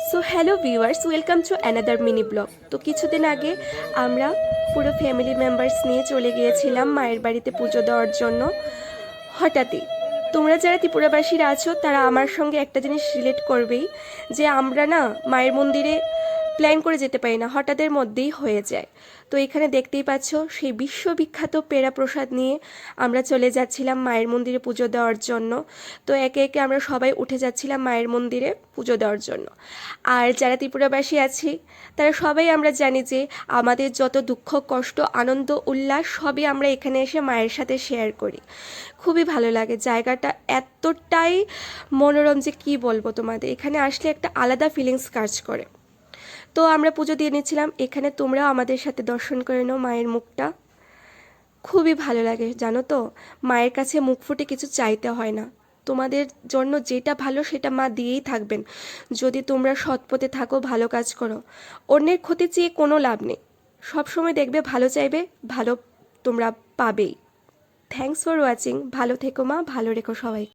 So hello viewers, welcome to another mini blog. তো কিছুদিন আগে আমরা পুরো ফ্যামিলি মেম্বার্স নিয়ে চলে গিয়েছিলাম মায়ের বাড়িতে পুজো দেওয়ার জন্য। হঠাৎই তোমরা যারা ত্রিপুরাবাসীরা আছো তারা আমার সঙ্গে একটা জিনিস রিলেট করবেই, যে আমরা না মায়ের মন্দিরে প্ল্যান করে যেতে পারি না, হঠাৎের মধ্যেই হয়ে যায়। তো এখানে দেখতেই পাচ্ছ সেই বিশ্ববিখ্যাত পেড়া প্রসাদ নিয়ে আমরা চলে যাচ্ছিলাম মায়ের মন্দিরে পুজো দেওয়ার জন্য। তো একে একে আমরা সবাই উঠে যাচ্ছিলাম মায়ের মন্দিরে পুজো দেওয়ার জন্য। আর যারা ত্রিপুরাবাসী আছি তারা সবাই আমরা জানি যে আমাদের যত দুঃখ কষ্ট আনন্দ উল্লাস সবই আমরা এখানে এসে মায়ের সাথে শেয়ার করি। খুবই ভালো লাগে, জায়গাটা এতটাই মনোরম যে কী বলবো তোমাদের, এখানে আসলে একটা আলাদা ফিলিংস কাজ করে। তো আমরা পুজো দিয়ে নিচ্ছিলাম, এখানে তোমরাও আমাদের সাথে দর্শন করে নাও মায়ের মুখটা। খুবই ভালো লাগে জানো তো, মায়ের কাছে মুখ ফুটে কিছু চাইতে হয় না। তোমাদের জন্য যেটা ভালো সেটা মা দিয়েই থাকবেন, যদি তোমরা সৎ পথে থাকো, ভালো কাজ করো। অন্যের ক্ষতি চেয়ে কোনো লাভ নেই, সব সময় দেখবে ভালো চাইবে, ভালো তোমরা পাবেই। Thanks for watching. ভালো থেকো মা, ভালো রেখো সবাই।